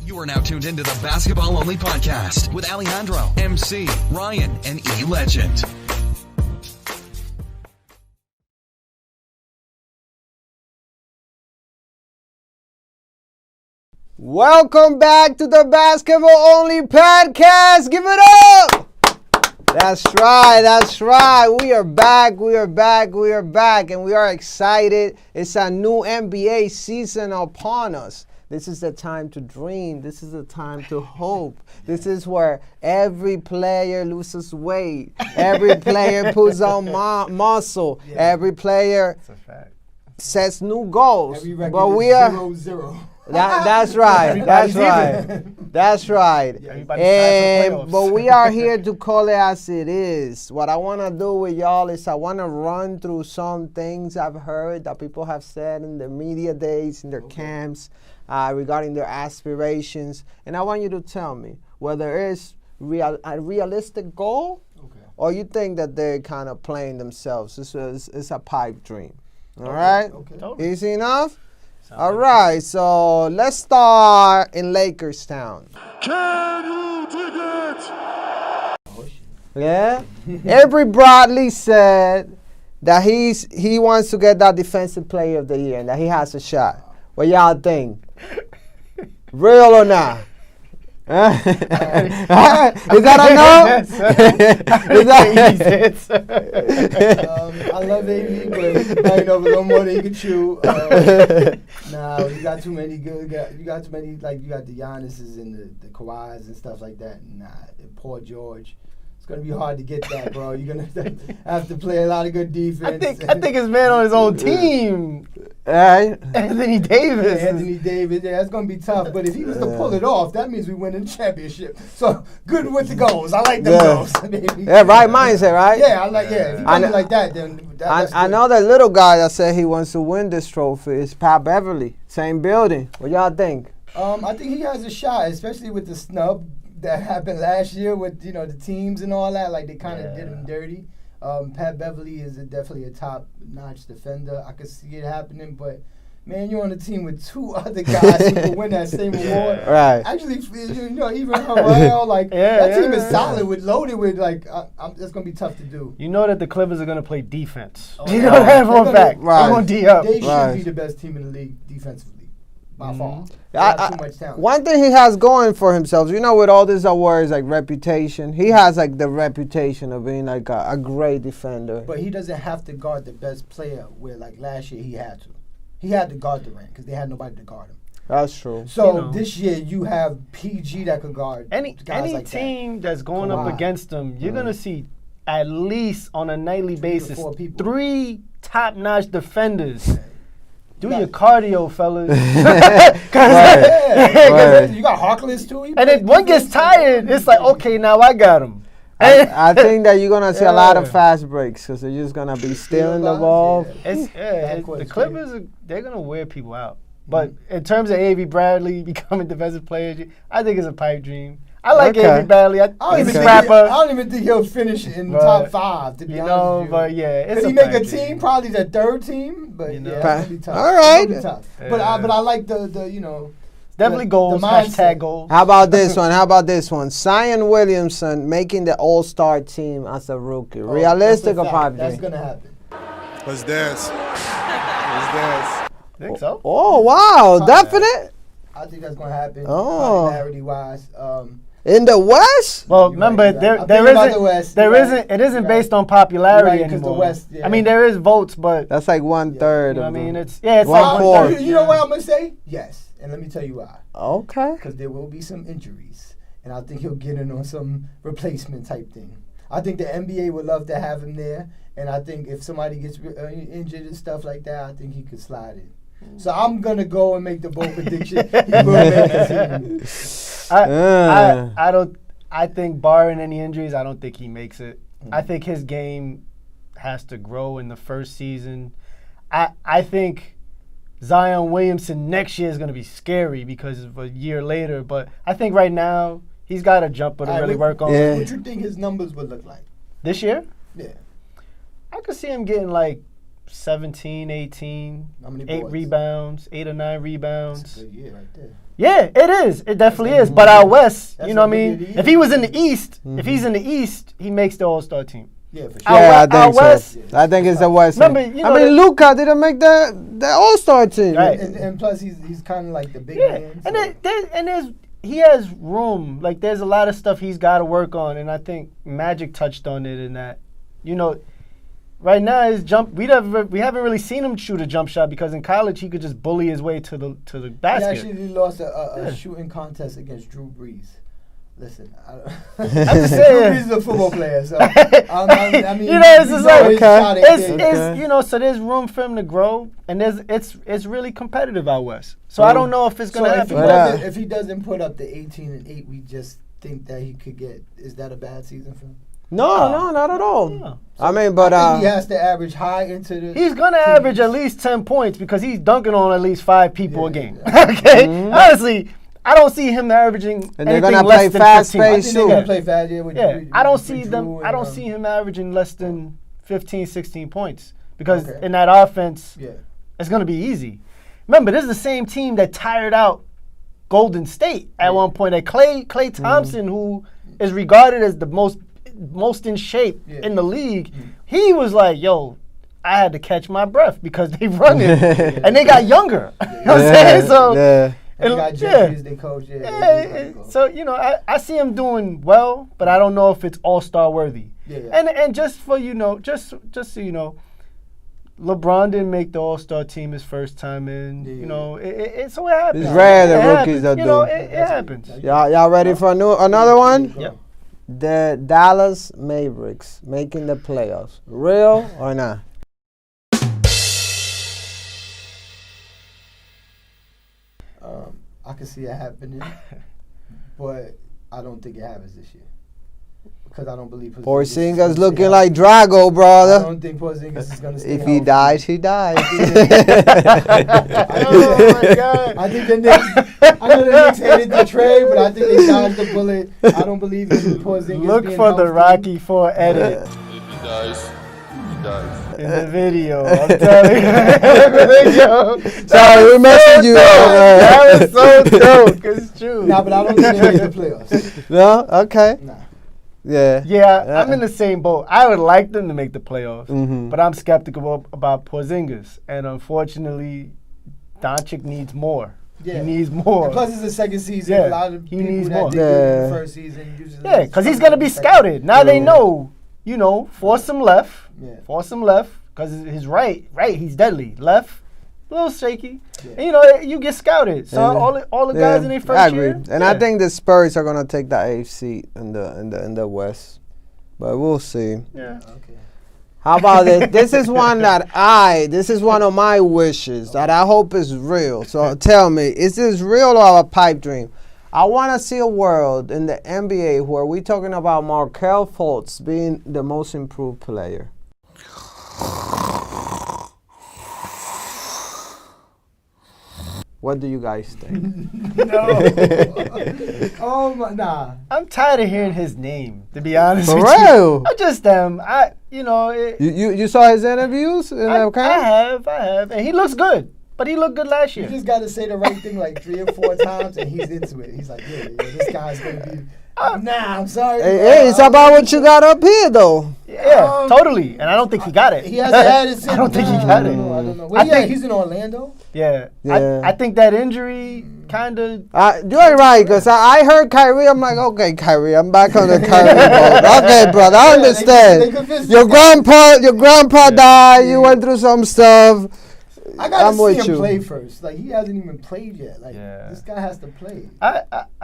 You are now tuned into the Basketball Only Podcast with Alejandro, MC, Ryan, and E-Legend. Welcome back to the Basketball Only Podcast. Give it up! That's right. We are back, and we are excited. It's a new NBA season upon us. This is the time to dream. This is the time to hope. This is where every player loses weight. Every player puts on muscle. Yeah. Every player sets new goals. Every record but is we are 0-0. That's right. But we are here to call it as it is. What I want to do with y'all is I want to run through some things I've heard that people have said in their media days, in their camps, regarding their aspirations. And I want you to tell me whether it's a realistic goal or you think that they're kind of playing themselves. It's a pipe dream. All right? Okay. Easy enough? All right, so let's start in Lakers town. Can you dig it? Yeah? Avery Bradley said that he wants to get that Defensive Player of the Year and that he has a shot. What y'all think? Real or not? Is that a no? I love AV, but a little more than he can chew. Nah, you got too many good guys. You got too many, like you got the Giannis's and the Kawhis and stuff like that. Nah, and poor George. It's gonna be hard to get that, bro. You're gonna have to play a lot of good defense. I think his man on his own team. Anthony Davis. Yeah, that's gonna be tough. But if he was to pull it off, that means we win the championship. So good with the goals. I like them goals. Yeah, right mindset, right? Yeah, I like. Yeah, if you come in like that, then that's I know that little guy that said he wants to win this trophy is Pat Beverly. Same building. What y'all think? I think he has a shot, especially with the snub that happened last year with the teams and all that. Like they kind of did him dirty. Pat Beverly is definitely a top-notch defender. I could see it happening, but man, you're on a team with two other guys who can win that same award. Right. Actually, even Harrell, that team is solid, loaded with that's gonna be tough to do. You know that the Clippers are gonna play defense. You know that for a fact. Right. They're gonna D up. They should be the best team in the league defensively. By far. Too much talent. One thing he has going for himself, with all these awards like reputation, he has the reputation of being a great defender. But he doesn't have to guard the best player where last year he had to. He had to guard Durant because they had nobody to guard him. That's true. So this year you have PG that could guard any like team that's going up against them. You're gonna see at least on a nightly basis 3 top-notch defenders. Do your cardio, fellas. Cause you got Harkless too. And if one gets tired, it's like, okay, now I got him. I think that you're going to see a lot of fast breaks because they're just going to be stealing the ball. The Clippers, they're going to wear people out. But in terms of A.V. Bradley becoming defensive player, I think it's a pipe dream. I like A.V. Bradley. I don't even think he'll finish in top 5, to be honest with you. But yeah, could he make a team? Probably the 3rd team, but it's gonna be tough. All right. It's gonna be tough. But I like the definitely goals. Hashtag goals. How about this one? Zion Williamson making the All-Star team as a rookie. Realistic or pipe dream? That's gonna happen. Let's dance. Think so? Oh wow, definite. I think that's gonna happen. Popularity wise. In the West? Well, remember, it isn't based on popularity anymore. The West, I mean, there is votes, but that's like 1/3. I mean, it's 1/4. You know what I'm gonna say? Yes, and let me tell you why. Okay. Because there will be some injuries, and I think he'll get in on some replacement type thing. I think the NBA would love to have him there, and I think if somebody gets injured and stuff like that, I think he could slide in. So I'm gonna go and make the bold prediction. He will make the team. I think barring any injuries, I don't think he makes it. I think his game has to grow in the first season. I think Zion Williamson next year is going to be scary because of a year later. But I think right now he's got a jumper to really work on. What do you think his numbers would look like this year? Yeah, I could see him getting like 17, 18, How many 8 boards? rebounds, 8 or 9 That's a rebounds. good year right there. Yeah, it is. It definitely is. But out west, That's you know what I a good mean? year to If year. he was in the East, if he's in the East, he makes the All-Star team. Yeah, for sure. Out Yeah, I out think so. west, I think it's the West. Remember, you know I mean, that- Luka didn't make the All-Star team. Right. And plus, he's kind of like the big Yeah, man. and there's he has room. Like there's a lot of stuff he's got to work on, and I think Magic touched on it in that, you know, right now his jump. We haven't really seen him shoot a jump shot because in college he could just bully his way to the He basket. actually lost a shooting contest against Drew Brees. Listen, I'm just Drew saying. Brees is a football player, so I mean, You know, it's we just know like- his shot ain't It's there. you know, so there's room for him to grow, and it's really competitive out west. So I don't know if it's So gonna if he, happen. if he doesn't put up the 18-8, we just think that he could get. Is that a bad season for him? No, not at all. No. I mean, but I think he has to average high into the. He's gonna average at least 10 points because he's dunking on at least 5 people a Yeah, game. yeah. Okay, honestly, I don't see him averaging And they're anything gonna less play than fast 15. I pace think they're too. gonna play fast. Yeah, Yeah, I don't with see Drew them. and, I don't see him averaging less than 15, 16 points because Okay. in that offense, Yeah, it's gonna be easy. Remember, this is the same team that tired out Golden State at one point. That Klay Thompson, who is regarded as the most in shape Yeah. in the league, he was like, "Yo, I had to catch my breath because they run it and they got younger." You know what I'm saying? So. yeah. and he got Jeffrey as their coach. Yeah, So you know, I see him doing well, but I don't know if it's all-star worthy. Yeah. And just for just so you know, LeBron didn't make the All-Star team his first time in. Yeah. You know, it so it happens. It's rare that It rookies happens. that You know, do. it happens. Y'all ready for another one? Yep. The Dallas Mavericks making the playoffs. Real or not? I can see it happening, but I don't think it happens this year because I don't believe Porzingis looking like Drago, I brother. don't think Porzingis is gonna stay. If he healthy. dies, he dies. Oh my God. I think the Knicks. I know the Knicks hated the trade, but I think they dodged the bullet. I don't believe in Porzingis. Look being for the healthy. Rocky 4 edit If he dies, he dies. in the video. I'm telling you. The video. Sorry, we messaged you. That was so dope. It's true. Nah, but I don't think they make the playoffs. No? Okay. Nah. Yeah. Yeah, I'm in the same boat. I would like them to make the playoffs, Mhm. but I'm skeptical about Porzingis. And unfortunately, Doncic needs more. Yeah. He needs more. And plus, it's the second season. Yeah, A lot of he people needs that more. did good in Yeah. the first season usually. Yeah, because he's going to be scouted. Now they know, force him left. Yeah. Force him left. Because his right, he's deadly. Left, a little shaky. Yeah. And you get scouted. So all the guys in their I first agree. year. And I think the Spurs are gonna take the 8th seat in the West. But we'll see. Yeah. Okay. How about this? This is one of my wishes that I hope is real. So tell me, is this real or a pipe dream? I want to see a world in the NBA where we're talking about Markelle Fultz being the most improved player. What do you guys think? No. Oh my, nah. I'm tired of hearing his name, to be honest For with real? you. I just am. You saw his interviews? I have. And he looks good. But he looked good last You year. just got to say the right thing like 3 or 4 times, and he's into it. He's like, yeah, this guy's gonna be. Nah, I'm sorry. Hey, it's about what you got up here, though. Yeah, totally. And I don't think he got it. He hasn't had it since. I don't think he I got don't it. know. I don't know. I Well, yeah, think- he's in Orlando. Yeah. Yeah. I think that injury kind of. You're right, because I heard Kyrie. I'm like, okay, Kyrie, I'm back on the Kyrie boat. Okay, brother, I Yeah, they understand. convinced Your me. grandpa died. You went through some stuff. I gotta I'm see with him you. play first. Like, he hasn't even played yet. Like, Yeah. this guy has to play. I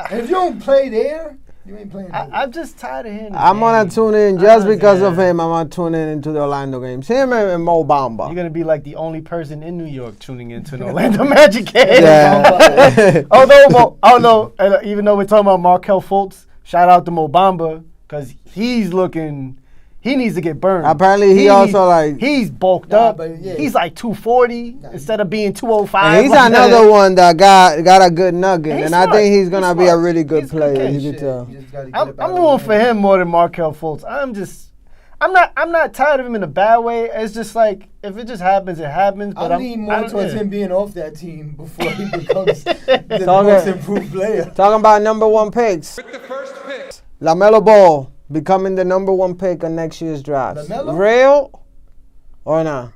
And if you don't play there, you ain't playing. nowhere. I'm just tired of hearing his I'm gonna name. tune in just because of Yeah. him. I'm gonna tune in into the Orlando games. Him and Mo Bamba. You're gonna be like the only person in New York tuning into an Orlando Magic game. Yeah. Although, even though we're talking about Markelle Fultz, shout out to Mo Bamba because he's looking. He needs to get burned. Apparently, he's bulked Nah, up. but yeah. He's like 240 instead of being 205. And he's like that. another one that got a good nugget, And he's and I smart. think he's gonna He's be a smart. really good He's player. okay. You Shit, can tell. you just gotta get up I'm out of rooting for Orlando. him more than Markelle Fultz. I'm not tired of him in a bad way. It's just like if it just happens, it happens. But I lean more towards him being off that team before he becomes the most improved player. Talking about number 1 picks. With the first pick. LaMelo Ball becoming the number 1 pick on next year's draft. LaMelo? Real or not?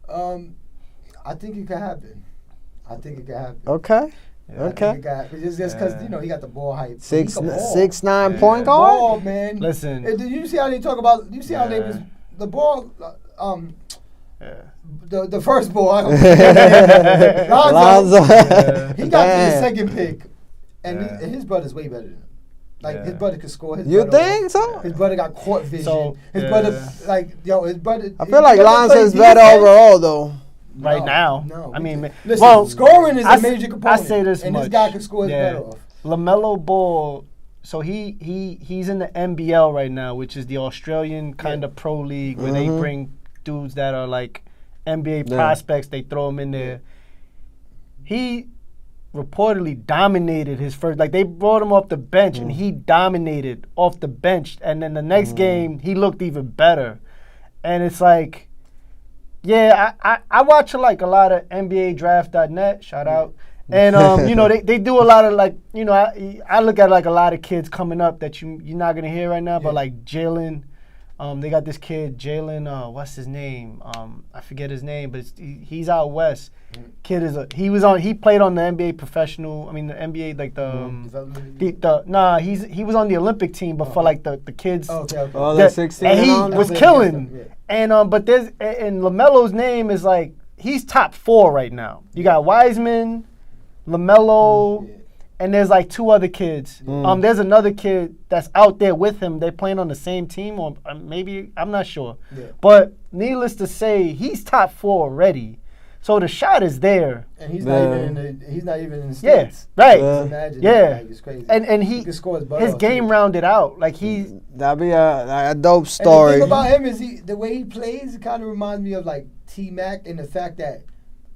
I think it could happen. Okay. Yeah, okay. Just because he got the ball height. 6'9" point guard. Ball, man. Listen. Did you see how they talk about? You see how they was the ball? The first ball. I don't Lonzo. He got the second pick, and his brother's way better than him. Like his brother could score. You think so? His brother got court vision. His brother, his brother. I feel like Lonzo's better overall though. Right now. No. I mean, listen, scoring is a major component. I say this and much. this guy can score his better off. LaMelo Ball, so he's in the NBL right now, which is the Australian kind of pro league where they bring dudes that are like NBA prospects. They throw them in there. He reportedly dominated his first. Like they brought him off the bench and he dominated off the bench. And then the next game he looked even better. And it's like. Yeah, I watch like a lot of NBA Draft.net, shout out. And they do a lot of like, I look at like a lot of kids coming up that you're not gonna hear right now, but like Jalen, they got this kid, Jalen, what's his name? I forget his name, but he's out west. Kid he played on the NBA professional, the NBA like he was on the Olympic team, but for like the kids. The 16 and he was killing. And but and LaMelo's name is like he's top 4 right now. You got Wiseman, LaMelo, and there's like 2 other kids. There's another kid that's out there with him. They're playing on the same team, or maybe I'm not sure. Yeah. But needless to say, he's top 4 already. So the shot is there. And he's not even in the States. Yeah, right. Imagine it's crazy. And he his game rounded out. Like that'd be a dope story. And the thing about him is the way he plays, it kind of reminds me of like T-Mac in the fact that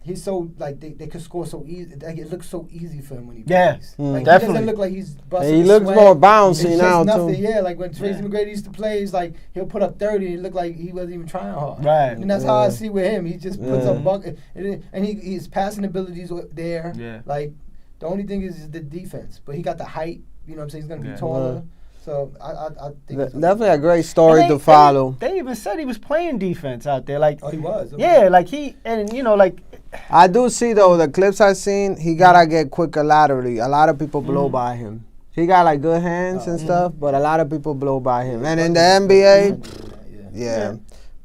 he's so like they could score so easy. Like it looks so easy for him when he plays. Like definitely. He doesn't look like he's busting. He looks more bouncy now too. Yeah, like when Tracy McGrady used to play, he's like he'll put up 30 and it looked like he wasn't even trying hard. Right. And that's how I see with him. He just puts up bucket, and his passing abilities are there. Yeah. Like the only thing is the defense, but he got the height. You know what I'm saying? He's gonna be taller. So I think definitely a great story to follow. They even said he was playing defense out there. Like he was. Okay. Yeah, like like. I do see though the clips I've seen. He gotta get quicker laterally. A lot of people blow by him. He got like good hands and stuff, but a lot of people blow by him. And in the NBA, yeah.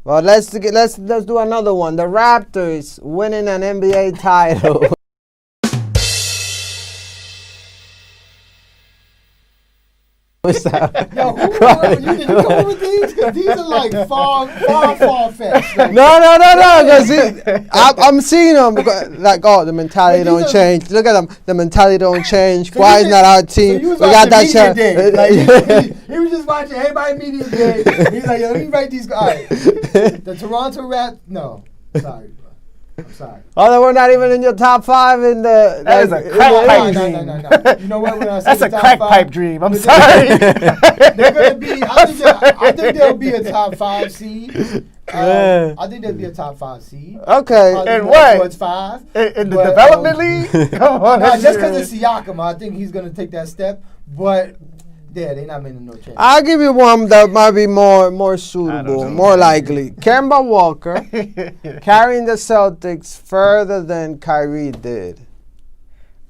Well, let's do another one. The Raptors winning an NBA title. What's that? Yo, you come up with these? Because these are like far fetched. Like, No. Because I'm seeing them. Like, the mentality don't change. Look at them. The mentality don't change. So Why is not our team? So we got that shot. He was just watching everybody media day. He's like, yo, let me write these guys. The Toronto Raptors. No, sorry, bro. I'm sorry. Oh, they were not even in your top 5 in the. That is a crack pipe dream. No. You know what? When I say that's the a top crack 5, pipe dream. I'm sorry. They're gonna be. I think they'll be a top 5 seed. I think they'll be a top 5 seed. Okay. And what? Towards 5. In the development league? Come on. Not just because it's Siakam. I think he's gonna take that step, but. Yeah, they're not making no change. I'll give you one that might be more suitable, more likely. Kemba Walker carrying the Celtics further than Kyrie did.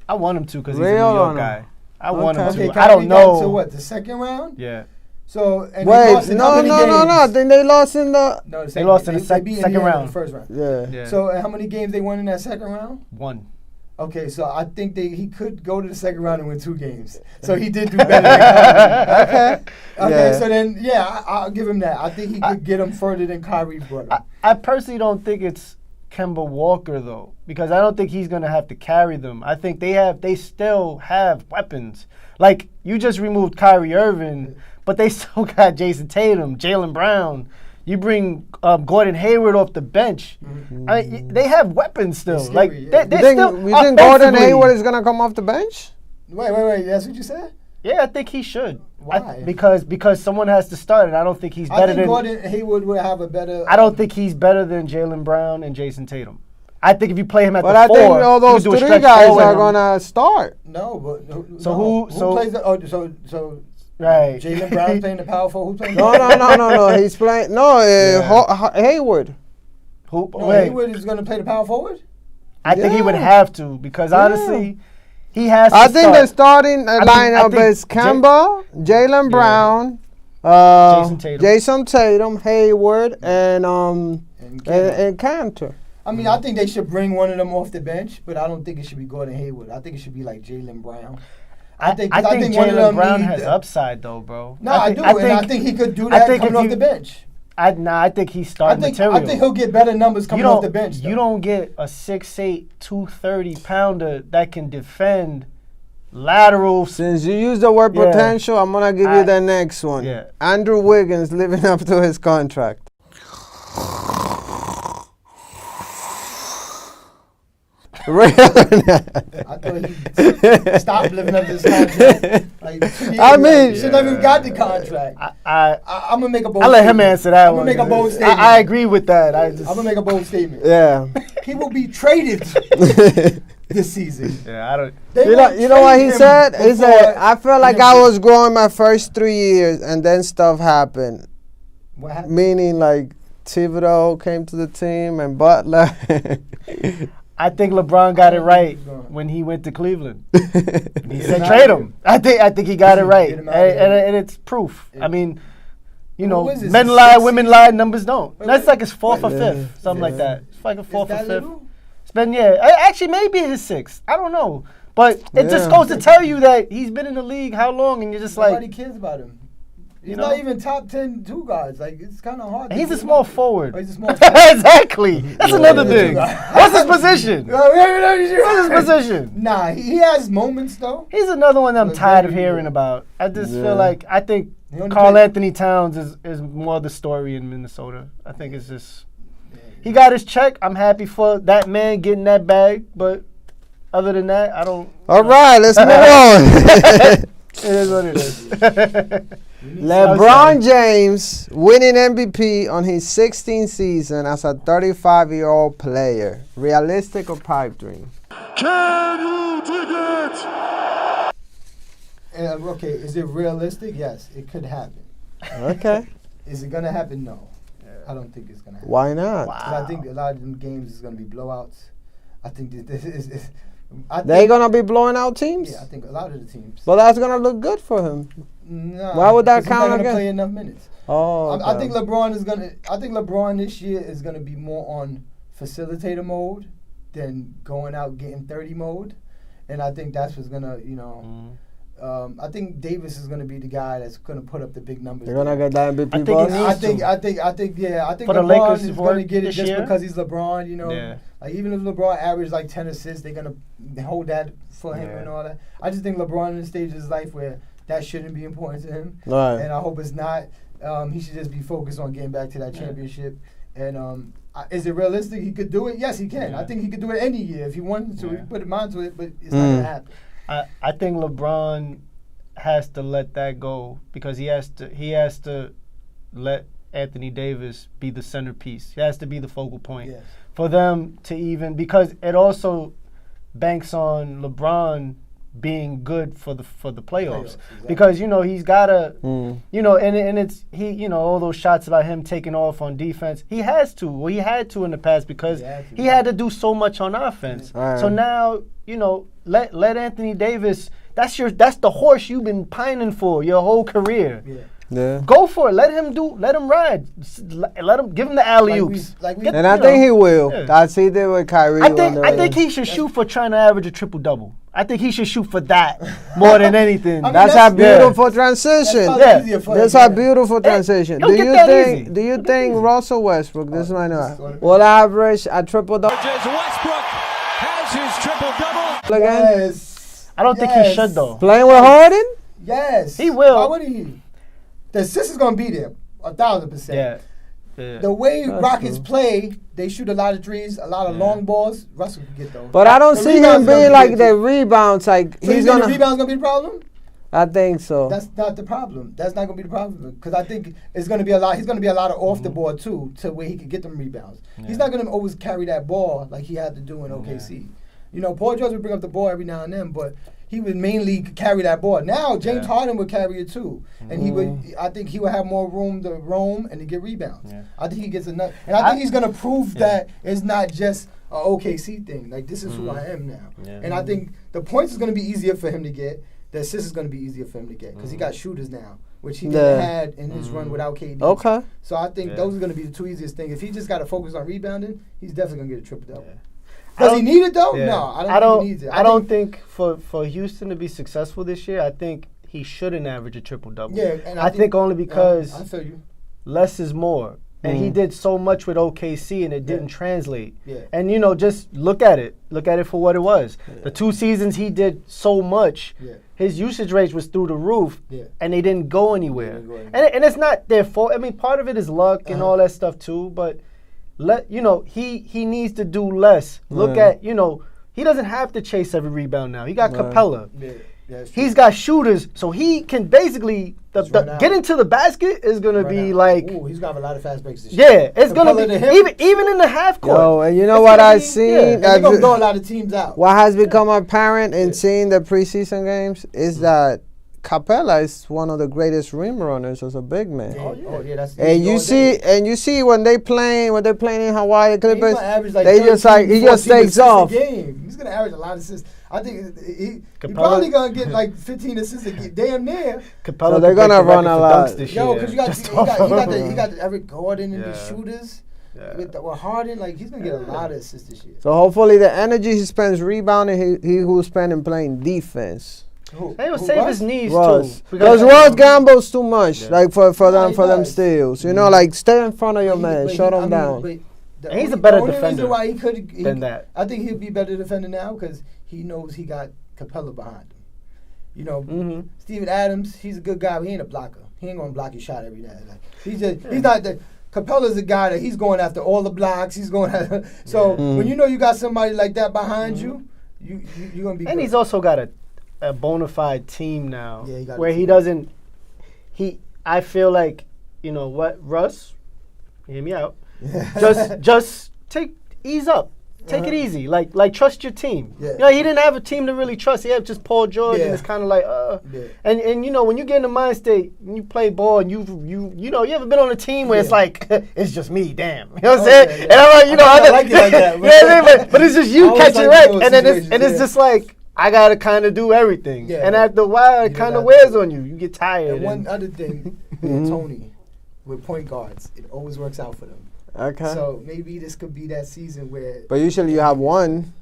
I want him to because he's a New York guy. I want him to. Okay, I don't know. Got to what, the second round? Yeah. So and wait, no. I think they lost in the. No, they lost in the second round. The first round. Yeah. So how many games they won in that second round? 1. Okay, so I think he could go to the second round and win 2 games. So he did do better than Kyrie. Okay, so then, I'll give him that. I think he could get him further than Kyrie brought him. I personally don't think it's Kemba Walker, though, because I don't think he's going to have to carry them. I think they still have weapons. Like, you just removed Kyrie Irving, but they still got Jason Tatum, Jaylen Brown. You bring Gordon Hayward off the bench. They have weapons still. Scary, like yeah. they're still. You think Gordon Hayward is gonna come off the bench? Wait. That's what you said? Yeah, I think he should. Why? Because someone has to start, and I don't think he's better than. Gordon Hayward would have a better. I don't think he's better than Jaylen Brown and Jason Tatum. I think if you play him at But the I 4, think all those you do a three stretch guys forward are him. gonna start. No, but So who who plays the? So Right. Jaylen Brown playing the power forward. Who's playing? No. He's playing. No, Hayward. Who? No, Wait. Hayward is going to play the power forward. I think he would Yeah. have to because honestly, he has to I think the start. starting I lineup think is Kemba, Jaylen Brown, Jason Tatum, Hayward, and Cantor. I mean, I think they should bring one of them off the bench, but I don't think it should be Gordon Hayward. I think it should be like Jaylen Brown. I think one of Jaylen them Brown need has the- upside though, bro. No, I think he could do that coming off the bench. I think he's starting material. I think he'll get better numbers coming off the bench. You don't get a 6'8", 230-pounder that can defend laterals. Since you use the word potential, I'm gonna give you the next one. Yeah. Andrew Wiggins living up to his contract. I thought he stopped living up to his contract. Like, mean, he should never even got the contract. I'm gonna make a bold. I'll let him answer that one. I'm gonna make a bold statement. I agree with that. I'm gonna make a bold statement. Yeah. He will be traded this season. Yeah, I don't. You know what he said? He said, I felt like I was growing my first 3 years and then stuff happened. What happened? Meaning like Thibodeau came to the team and Butler. I think LeBron got it right when he went to Cleveland. He said trade him. I think he got it right, and it's proof. I mean, you know, men lie, women lie, numbers don't. That's like his 4th or 5th, something like that. It's like a 4th or 5th. It's been actually maybe his 6th. I don't know, but it just goes to tell you that he's been in the league how long, and you're just like nobody cares about him. He's know? not even top 10 two guards. Like, it's kind of hard. He's a small forward. Oh, he's a small forward. Exactly. That's another thing. What's his position? What's his position? Nah, he has moments though. He's another one that I'm But tired of very hearing good. about. I just feel like I think He only Karl played- Anthony Towns is more the story in Minnesota. I think it's just he got his check. I'm happy for that man getting that bag, but other than that, I don't. All right, let's move on. It is what it is. LeBron James winning MVP on his 16th season as a 35-year-old player. Realistic or pipe dream? Can you dig it? Okay, is it realistic? Yes, it could happen. Okay. Is it gonna happen? No, I don't think it's gonna happen. Why not? 'Cause I think a lot of them games is gonna be blowouts. I think that this is. They're going to be blowing out teams? Yeah, I think a lot of the teams. Well, that's going to look good for him. Nah, Why would that 'cause count he's not gonna again? play enough minutes. Oh, I okay. think LeBron is gonna. I think LeBron this year is gonna be more on facilitator mode than going out getting 30 mode, and I think that's what's gonna, I think Davis is gonna be the guy that's gonna put up the big numbers. They're going to get that MVP I think bus? he needs I think For the LeBron Lakers is work gonna get it this just year? because he's LeBron. Yeah. Like even if LeBron averaged like 10 assists, they're gonna hold that for him and all that. I just think LeBron in the stage of his life where that shouldn't be important to him, Right. and I hope it's not. He should just be focused on getting back to that championship. And is it realistic? He could do it. Yes, he can. Yeah. I think he could do it any year if he wanted to. Yeah. He put his mind to it, but it's not gonna happen. I think LeBron has to let that go because he has to let Anthony Davis be the centerpiece. He has to be the focal point Yes. for them to even, because it also banks on LeBron being good for the playoffs. Exactly. Because he's gotta and it's all those shots about him taking off on defense, he has to. Well, he had to in the past because he had to do so much on offense. Right. So now let Anthony Davis, that's the horse you've been pining for your whole career. Yeah. Yeah. Go for it. Let him ride. Give him the alley-oops. And I think he will. Yeah. That's he did with Kyrie. I think he should shoot for trying to average a triple-double. I think he should shoot for that more than anything. I mean, That's a beautiful transition. probably easier for That's him. a beautiful transition. he'll get that easy. Do you think Russell Westbrook, this might not, will average a triple double Westbrook has his triple-double. again? Yes. I don't think he should though. Playing with Harden? Yes. He will. Why wouldn't he? The assist is gonna be there, 1,000%. Yeah. The way Rockets play, they shoot a lot of threes, a lot of long balls. Russell can get those. But I don't The see him rebounds gonna being be like there, the too. rebounds. Like So he's you think gonna. the rebound's gonna be the problem? I think so. That's not the problem. That's not going to be the problem because I think it's going to be a lot. He's going to be a lot of off the board too, to where he can get them rebounds. Yeah. He's not going to always carry that ball like he had to do in OKC. You know, Paul George would bring up the ball every now and then, but he would mainly carry that ball. Now James Harden would carry it too, and he would. I think he would have more room to roam and to get rebounds. Yeah. I think he gets enough, and I think he's going to prove that it's not just an OKC thing. Like this is who I am now, and I think the points is going to be easier for him to get. The assist is going to be easier for him to get because he got shooters now, which he didn't had in his run without KD. Okay. So I think those are going to be the two easiest things. If he just got to focus on rebounding, he's definitely going to get a triple double. Does he need it though? Yeah. No, I don't think he needs it. I don't think for Houston to be successful this year, I think he shouldn't average a triple double. Yeah, and I think only because I feel you. Less is more. And he did so much with OKC and it didn't translate. Yeah. And, you know, just look at it. Look at it for what it was. Yeah. The 2 seasons he did so much, his usage rate was through the roof, and they didn't go anywhere. And it's not their fault. I mean, part of it is luck and all that stuff too, but, he needs to do less. Look at, he doesn't have to chase every rebound now. He got Capella. Yeah, he's got shooters, so he can basically get into the basket is gonna be like. Ooh, he's gonna have a lot of fast breaks this year. Yeah, it's gonna be even in the half court. Yo, and you know what I've seen? They're gonna blow a lot of teams out. What has become apparent in seeing the preseason games is that Capella is one of the greatest rim runners as a big man. That's and you see when they're playing in Hawaii Clippers, he just takes off. He's gonna average a lot of assists. I think he probably gonna get like 15 assists a game, damn near. Capella, so they're gonna run a lot. Yo, because you got Eric Gordon and the shooters. With Harden, like he's gonna get a lot of assists this year. So hopefully the energy he spends rebounding, he will spend in playing defense. He will save his knees Russ. too. Because Russ gambles too much, like for them steals. You know, like stay in front of your man, shut him down. And he's a better defender why than that. I think he'll be better defender now because he knows he got Capella behind him. You know, Steven Adams, he's a good guy, but he ain't a blocker. He ain't gonna block your shot every day. Like he's not the. Capella's a guy that he's going after all the blocks. He's going after. So when you know you got somebody like that behind you, you're gonna be. And good. He's also got a bona fide team now, where he team. doesn't. I feel like, you know what, Russ, hear me out. just ease up. Take it easy. Like trust your team. Yeah. You know, he didn't have a team to really trust. He had just Paul George, and it's kind of like, And you know, when you get in the mind state, when you play ball, and you ever been on a team where it's like, it's just me, damn. You know what I'm saying? And I'm like, I like it like that. But it's just you catching right, and then it's just like, I gotta kind of do everything. And after a while, it kind of wears on you. You get tired. And one other thing, Tony, with point guards, it always works out for them. Okay. So maybe this could be that season where. But usually you have one.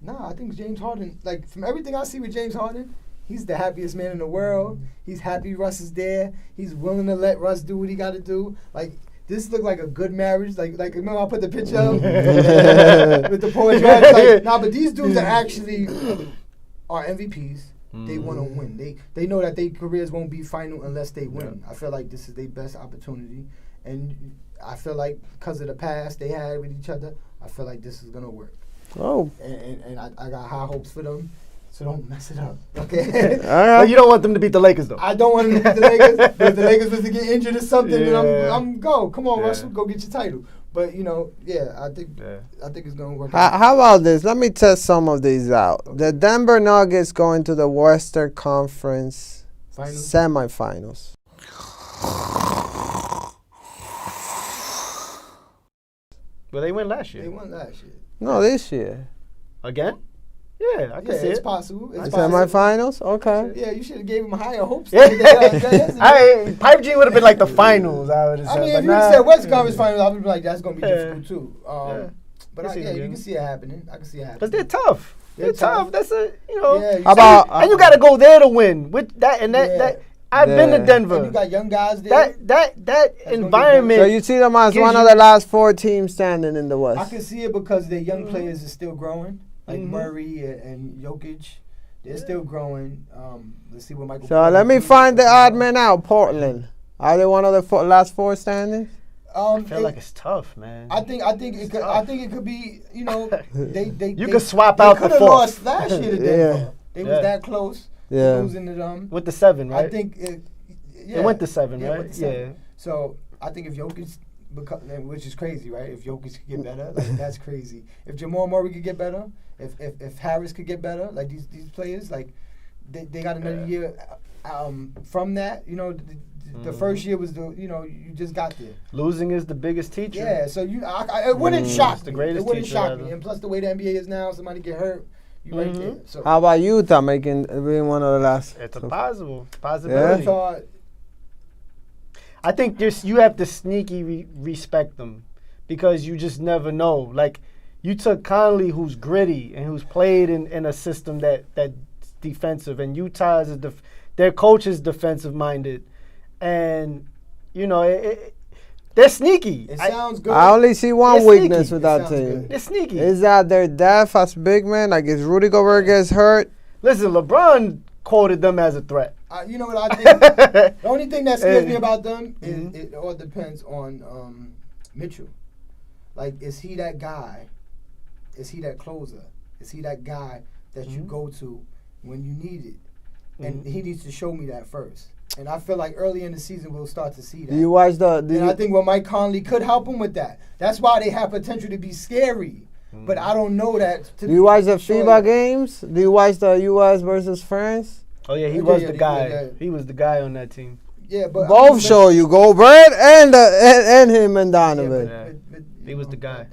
Nah, I think James Harden. Like from everything I see with James Harden, he's the happiest man in the world. He's happy Russ is there. He's willing to let Russ do what he got to do. Like this looked like a good marriage. Like remember I put the picture up with the Paul George. Like, but these dudes are actually are MVPs. They want to win. They know that their careers won't be final unless they win. I feel like this is their best opportunity, and I feel like because of the past they had with each other, I feel like this is gonna work. Oh, and I got high hopes for them, so don't mess it up, okay? But you don't want them to beat the Lakers though. I don't want them to beat the Lakers. But if the Lakers was to get injured or something, then I'm go. Come on, Russell, go get your title. But I think it's gonna work. How about this? Let me test some of these out. Okay. The Denver Nuggets going to the Western Conference semifinals. Well, they won last year. No, this year. Again? Yeah, I can see it's it. possible. It's semifinals? Okay. Yeah, you should have gave him higher hopes. Pipe Dream would have been like the finals, I would have said. I mean, if you said Western Conference finals, I would be like, that's going to be difficult too. But you can see it happening. I can see it happening. Because they're tough. They're tough. That's and you got to go there to win. With that and that. I've been to Denver. And you got young guys there. That environment. So you see them as one of the last 4 teams standing in the West. I can see it because their young players are still growing, like Murray and Jokic. They're still growing. Let's see what Michael. So let me find the odd man out. Portland. Are they one of the last 4 standing? I feel like it's tough, man. I think it could be. You know, they could swap out the 4th. Could have lost last year to Denver. They was that close. Yeah. losing to them. With the 7, right? I think it went to 7, yeah, right? went to 7. So I think if Jokic, which is crazy, right? If Jokic could get better, like that's crazy. If Jamal Murray could get better, if Harris could get better, like these players, like they got another year from that. You know, the first year was you just got there. Losing is the biggest teacher. Yeah, so it wouldn't shock the me. greatest It wouldn't teacher shock ever. me. And plus the way the NBA is now, somebody get hurt, you right there. So How about Utah being one of the last? It's a possibility. so, I think you have to sneaky respect them because you just never know. Like, you took Conley, who's gritty and who's played in a system that's defensive, and Utah is their coach is defensive minded, and they're sneaky. it sounds good. I only see one It's weakness sneaky. with that It sounds team. good. They're sneaky. Is that their depth as big man? Like, if Rudy Gobert gets hurt, Listen, LeBron quoted them as a threat. You know what I think? The only thing that scares me about them is it all depends on Mitchell. Like, is he that guy? Is he that closer? Is he that guy that you go to when you need it? And he needs to show me that first. And I feel like early in the season we'll start to see that. do you watch the? And I think Mike Conley could help him with that. That's why they have potential to be scary. But I don't know that. Do you watch the sure. FIBA games? Do you watch the U.S. versus France? Oh yeah, he Yeah, was yeah, the yeah, guy. yeah. He was the guy on that team. Yeah, but Both show you Gobert and him and Donovan. Yeah. He was the guy.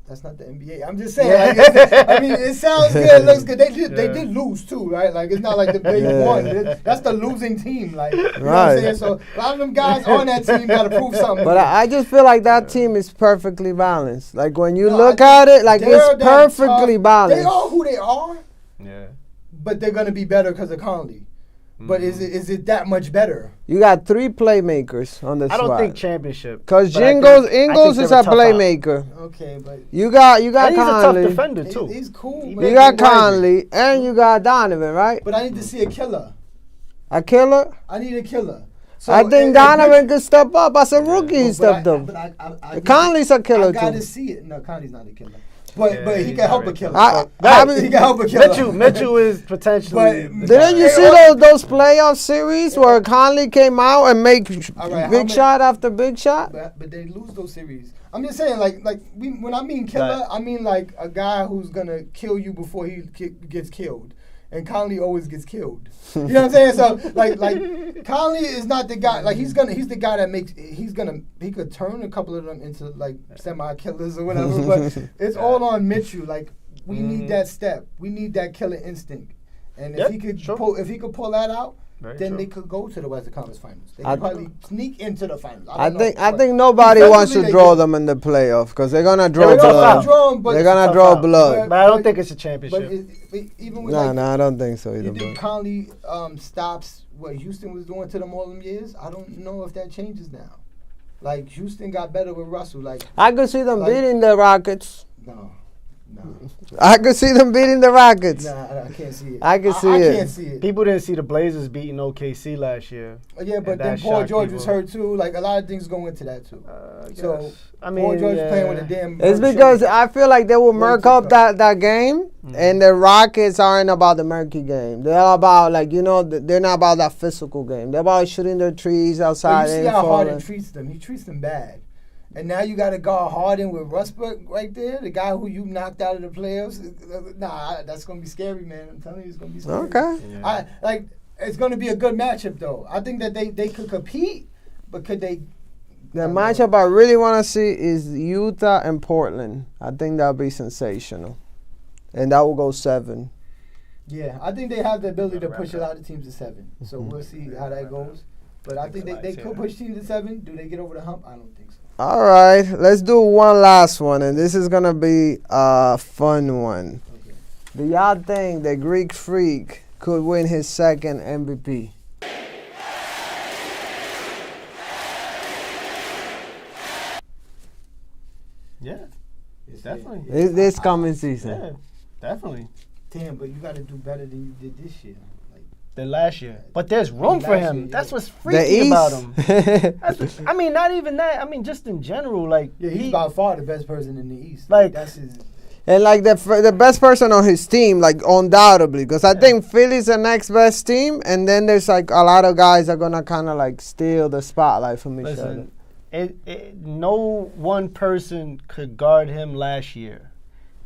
That's not the NBA. I'm just saying. Like, I mean, it sounds good. It looks good. They did lose too, right? Like, it's not like they won. That's the losing team. Like, you know what I'm saying? So a lot of them guys on that team got to prove something. But I just feel like that team is perfectly balanced. Like, when you No, look I at it, like, they're it's that perfectly tough. balanced. They are who they are, Yeah. but they're gonna be better because of Conley. But is it that much better? You got 3 playmakers on the I don't squad. think championship. Because but I think Ingles is they're a tough out. playmaker. Okay, but You got And he's a tough Conley. defender too. he's cool. You man. got Conley and you got Donovan, right? But I need to see a killer. A killer. I need a killer. So I think Donovan could step up. As a rookie, he stepped up. Conley's a killer I gotta too. see it. No, Conley's not a killer. But Yeah, but he he's can help not a killer. I He can help a killer. Mitchell is potentially. But- Didn't you Hey, see those playoff series where Conley came out and make All right, how big many- shot after big shot? But they lose those series. I'm just saying, when I mean killer, Right. I mean like a guy who's gonna kill you before he gets killed. And Conley always gets killed. You know what I'm saying? So like Conley is not the guy. Like he's the guy that he could turn a couple of them into like semi killers or whatever. But it's all on Mitchell. Like we need that step. We need that killer instinct. And Yep, if he could sure. pull that out, Very then true. they could go to the Western Conference Finals. They I- could probably sneak into the finals. I don't think know, I but think nobody wants to defensively, draw they- them in the playoff because they're gonna draw They're gonna blood. draw 'em, but They're it's gonna tough draw out. blood. But I don't think it's a championship. But even with No, I don't think so either. you think Bro. Conley stops what Houston was doing to them all them years? I don't know if that changes now. Like Houston got better with Russell. Like I could see them Like- beating the Rockets. no. I could see them beating the Rockets. Nah, I can't see it. I can see I it. can't see it. People didn't see the Blazers beating OKC last year. Yeah, but and then that Paul shocked George was people. hurt too. Like a lot of things go into that too. So Yes. I mean, Paul George yeah. playing with a damn. It's hurt because shoulder. I feel like they will Way murk too up tough. that game, and the Rockets aren't about the murky game. They're about they're not about that physical game. They're about shooting their trees But outside you see and how Harden falling. treats them. He treats them bad. And now you got to guard Harden with Westbrook right there, the guy who you knocked out of the playoffs. Nah, that's gonna be scary, man. I'm telling you, it's gonna be scary. Okay. Yeah. It's gonna be a good matchup though. I think that they could compete, but could they? The matchup I really want to see is Utah and Portland. I think that'll be sensational, and that will go 7. Yeah, I think they have the ability to push a lot of teams to 7. So we'll see how that goes. But I think they could push teams to 7. Do they get over the hump? I don't think so. All right, let's do one last one, and this is gonna be a fun one. Okay. Do y'all think the Greek Freak could win his second MVP? Yeah, definitely. This coming season. Yeah, definitely. Damn, but you got to do better than you did this year. Like, Than last year. But there's room for Last him. year, That's yeah. what's The freaky about him. East. I mean, not even that. I mean, just in general, like yeah, he's by far the best person in the East. Like- that's his. And like the best person on his team, like undoubtedly, because I think Philly's the next best team, and then there's like a lot of guys that are gonna kind of like steal the spotlight from each other. No one person could guard him last year,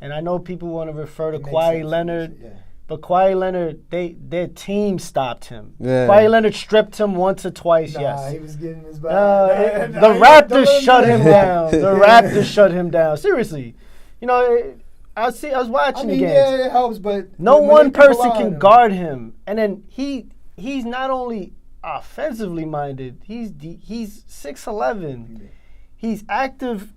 and I know people want to refer to Kawhi Leonard, but Kawhi Leonard, their team stopped him. Yeah. Kawhi Leonard stripped him once or twice. Nah, he was getting his body. The Raptors shut him down. The Raptors shut him down. Seriously, you know. I was watching the games. Yeah, it helps, but no one person can guard him. And then he's not only offensively minded. He's 6'11". He's active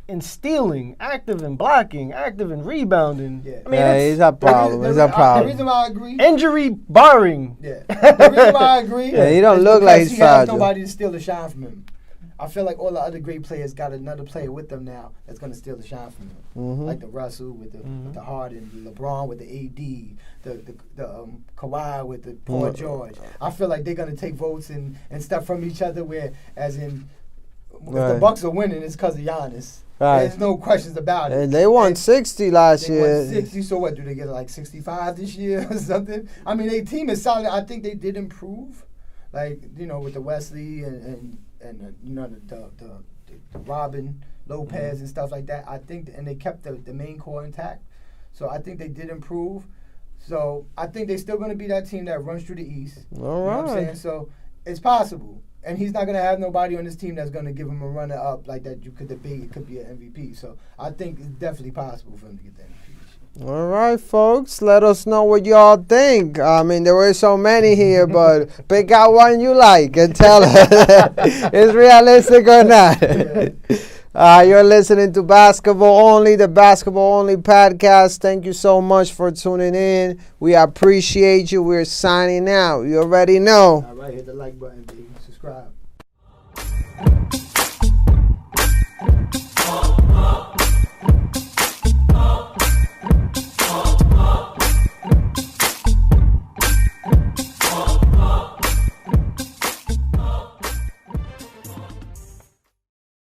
in stealing, active in blocking, active in rebounding. Yeah, I mean, he's a problem. He's a problem. The reason why I agree. Injury barring. Yeah. The reason why I agree. Yeah, he don't look like he's fragile. He has fragile. nobody to steal the shine from him. I feel like all the other great players got another player with them now that's going to steal the shine from him. Like the Russell with the Harden, LeBron with the AD, the Kawhi with the Paul George. I feel like they're going to take votes and stuff from each other. Where, as in, if the Bucks are winning, it's because of Giannis. Right. There's no questions about it. And they won 60 last year. Won 60. So what? Do they get like 65 this year or something? I mean, their team is solid. I think they did improve, like with the Wesley and the Robin Lopez and stuff like that. I think, and they kept the main core intact. So I think they did improve. So I think they're still going to be that team that runs through the East. All You know what I'm saying? So it's possible. And he's not going to have nobody on his team that's going to give him a runner-up like that. You could debate it could be an MVP. So I think it's definitely possible for him to get the MVP. All right, folks. Let us know what y'all think. I mean, there were so many here, but pick out one you like and tell us it's realistic or not. You're listening to Basketball Only, the Basketball Only podcast. Thank you so much for tuning in. We appreciate you. We're signing out. You already know. All right, hit the like button, baby. Subscribe.